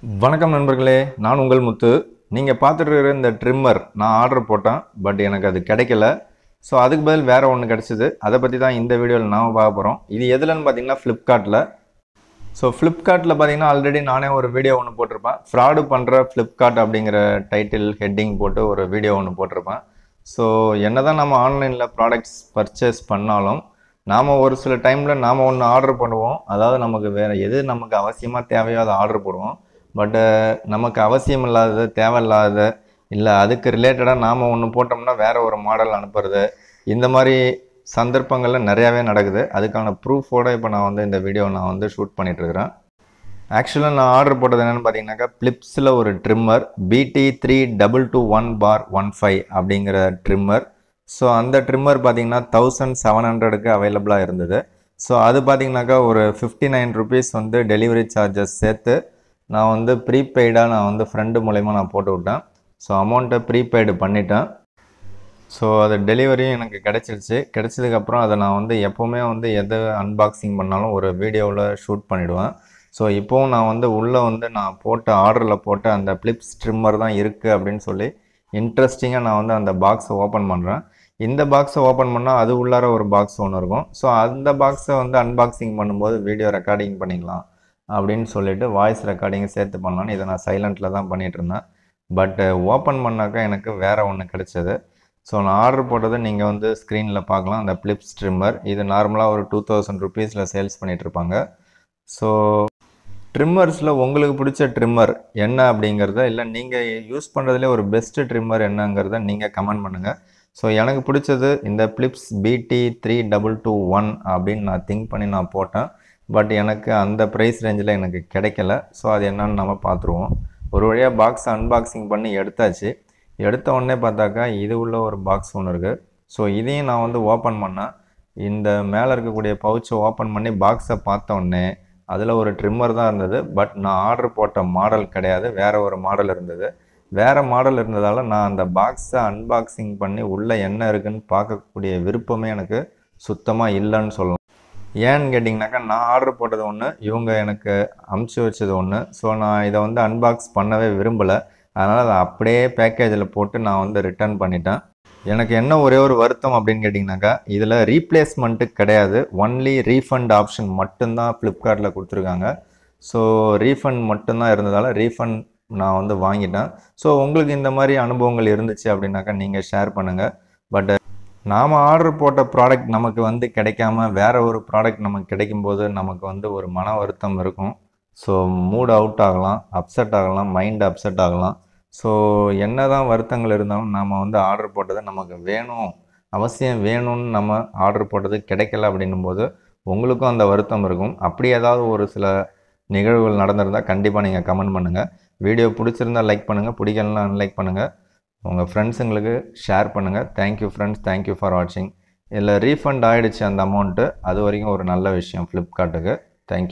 வணக்கம் நண்பர்களே, நான் உங்கள் முத்து. நீங்கள் பார்த்துட்டு இருக்கிற இந்த ட்ரிம்மர் நான் ஆர்டர் போட்டேன், பட் எனக்கு அது கிடைக்கல. ஸோ அதுக்கு பதில் வேறு ஒன்று கிடச்சிது. அதை பற்றி தான் இந்த வீடியோவில் நாம் பார்க்க போகிறோம். இது எதுலன்னு பார்த்தீங்கன்னா ஃப்ளிப்கார்ட்டில். ஸோ ஃப்ளிப்கார்ட்டில் பார்த்தீங்கன்னா ஆல்ரெடி நானே ஒரு வீடியோ ஒன்று போட்டிருப்பேன். ஃப்ராடு பண்ணுற ஃப்ளிப்கார்ட் அப்படிங்கிற டைட்டில் ஹெட்டிங் போட்டு ஒரு வீடியோ ஒன்று போட்டிருப்பேன். ஸோ என்ன தான் நம்ம ஆன்லைனில் ப்ராடக்ட்ஸ் பர்ச்சேஸ் பண்ணாலும் நாம் ஒரு சில டைமில் நாம் ஒன்று ஆர்டர் பண்ணுவோம். அதாவது நமக்கு வேறு எது நமக்கு அவசியமாக தேவையோ அதை ஆர்டர் போடுவோம். பட்டு நமக்கு அவசியம் இல்லாதது, தேவையில்லாத, இல்லை அதுக்கு ரிலேட்டடாக நாம் ஒன்று போட்டோம்னா வேறு ஒரு மாடல் அனுப்புறது, இந்த மாதிரி சந்தர்ப்பங்களில் நிறையாவே நடக்குது. அதுக்கான ப்ரூஃபோடு இப்போ நான் இந்த வீடியோ நான் ஷூட் பண்ணிகிட்ருக்கிறேன். ஆக்சுவலாக நான் ஆர்டர் போட்டது என்னென்னு பார்த்தீங்கன்னாக்கா, பிளிப்ஸில் ஒரு ட்ரிம்மர் BT3221/15 அப்படிங்கிற ட்ரிம்மர். ஸோ அந்த ட்ரிம்மர் பார்த்தீங்கன்னா 1700க்கு அவைலபிளாக இருந்தது. ஸோ அது பார்த்தீங்கன்னாக்கா ஒரு 59 ருபீஸ் டெலிவரி சார்ஜஸ் சேர்த்து நான் ப்ரீபெய்டாக நான் ஃப்ரெண்டு மூலயமா நான் போட்டு விட்டேன். ஸோ அமௌண்ட்டை ப்ரீபெய்டு பண்ணிட்டேன். ஸோ அது டெலிவரியும் எனக்கு கிடச்சிருச்சு. கிடச்சதுக்கப்புறம் அதை நான் எப்போவுமே எது அன்பாக்சிங் பண்ணாலும் ஒரு வீடியோவில் ஷூட் பண்ணிவிடுவேன். ஸோ இப்போவும் நான் உள்ளே நான் போட்ட ஆர்டரில் போட்ட அந்த பிளிப்ஸ் ட்ரிம்மர் தான் இருக்குது அப்படின்னு சொல்லி இன்ட்ரெஸ்டிங்காக நான் அந்த பாக்ஸை ஓப்பன் பண்ணுறேன். இந்த பாக்ஸை ஓப்பன் பண்ணால் அது உள்ளார ஒரு பாக்ஸ் ஒன்று இருக்கும். ஸோ அந்த பாக்ஸை அன்பாக்சிங் பண்ணும்போது வீடியோ ரெக்கார்டிங் பண்ணிக்கலாம் அப்படின்னு சொல்லிட்டு வாய்ஸ் ரெக்கார்டிங்கை சேர்த்து பண்ணலான்னு இதை நான் சைலண்ட்டில் தான் பண்ணிகிட்ருந்தேன். பட்டு ஓப்பன் பண்ணாக்கா எனக்கு வேறு ஒன்று கிடச்சிது. ஸோ நான் ஆர்டர் போட்டதை நீங்கள் ஸ்க்ரீனில் பார்க்கலாம். அந்த பிளிப்ஸ் ட்ரிம்மர் இது நார்மலாக ஒரு 2000 ருபீஸில் சேல்ஸ் பண்ணிகிட்ருப்பாங்க. ஸோ ட்ரிம்மர்ஸில் உங்களுக்கு பிடிச்ச ட்ரிம்மர் என்ன அப்படிங்கிறத, இல்லை நீங்கள் யூஸ் பண்ணுறதுலே ஒரு பெஸ்ட்டு ட்ரிம்மர் என்னங்கிறத நீங்கள் கமெண்ட் பண்ணுங்கள். ஸோ எனக்கு பிடிச்சது இந்த பிளிப்ஸ் BT3221 அப்படின்னு நான் திங்க் பண்ணி நான் போட்டேன். பட் எனக்கு அந்த ப்ரைஸ் ரேஞ்சில் எனக்கு கிடைக்கல. ஸோ அது என்னன்னு நம்ம பார்த்துருவோம். ஒரு வழியாக பாக்ஸ் அன்பாக்சிங் பண்ணி எடுத்தாச்சு. எடுத்த உடனே பார்த்தாக்கா இது உள்ள ஒரு பாக்ஸ் ஒன்று இருக்குது. ஸோ இதையும் நான் ஓப்பன் பண்ணேன். இந்த மேலே இருக்கக்கூடிய பவுச்சை ஓப்பன் பண்ணி பாக்ஸை பார்த்த உடனே அதில் ஒரு ட்ரிம்மர் தான் இருந்தது. பட் நான் ஆர்டர் போட்ட மாடல் கிடையாது, வேறு ஒரு மாடல் இருந்தது. வேறு மாடல் இருந்ததால் நான் அந்த பாக்ஸை அன்பாக்சிங் பண்ணி உள்ளே என்ன இருக்குதுன்னு பார்க்கக்கூடிய விருப்பமே எனக்கு சுத்தமாக இல்லைன்னு சொல்லலாம். ஏன்னு கேட்டிங்கனாக்கா, நான் ஆர்டர் போட்டது ஒன்று, இவங்க எனக்கு அமுச்சு வச்சது ஒன்று. ஸோ நான் இதை அன்பாக்ஸ் பண்ணவே விரும்பலை. அதனால் அதை அப்படியே பேக்கேஜில் போட்டு நான் ரிட்டர்ன் பண்ணிட்டேன். எனக்கு என்ன ஒரே ஒரு வருத்தம் அப்படின்னு கேட்டிங்கனாக்கா, இதில் ரீப்ளேஸ்மெண்ட்டு கிடையாது. ஒன்லி ரீஃபண்ட் ஆப்ஷன் மட்டும்தான் ஃப்ளிப்கார்ட்டில் கொடுத்துருக்காங்க. ஸோ ரீஃபண்ட் மட்டும்தான் இருந்ததால் ரீஃபண்ட் நான் வாங்கிட்டேன். ஸோ உங்களுக்கு இந்த மாதிரி அனுபவங்கள் இருந்துச்சு அப்படின்னாக்கா நீங்கள் ஷேர் பண்ணுங்கள். பட் நாம் ஆர்டர் போட்ட ப்ராடக்ட் நமக்கு கிடைக்காம வேறு ஒரு ப்ராடக்ட் நமக்கு கிடைக்கும்போது நமக்கு ஒரு மன வருத்தம் இருக்கும். ஸோ மூட் அவுட் ஆகலாம், அப்செட் ஆகலாம், மைண்ட் அப்செட் ஆகலாம். ஸோ என்ன தான் வருத்தங்கள் இருந்தாலும் நாம் ஆர்டர் போட்டது நமக்கு வேணும், அவசியம் வேணும்னு நம்ம ஆர்டர் போட்டது கிடைக்கல அப்படின்னும்போது உங்களுக்கும் அந்த வருத்தம் இருக்கும். அப்படி ஏதாவது ஒரு சில நிகழ்வுகள் நடந்திருந்தால் கண்டிப்பாக நீங்கள் கமெண்ட் பண்ணுங்கள். வீடியோ பிடிச்சிருந்தால் லைக் பண்ணுங்கள், பிடிக்கலன்னா அன்லைக் பண்ணுங்கள். உங்கள் ஃப்ரெண்ட்ஸுங்களுக்கு ஷேர் பண்ணுங்கள். தேங்க்யூ ஃப்ரெண்ட்ஸ், தேங்க்யூ ஃபார் வாட்சிங். இதில் ரீஃபண்ட் ஆகிடுச்சு அந்த அமௌண்ட்டு. அது வரைக்கும் ஒரு நல்ல விஷயம் ஃப்ளிப்கார்ட்டுக்கு. தேங்க்யூ.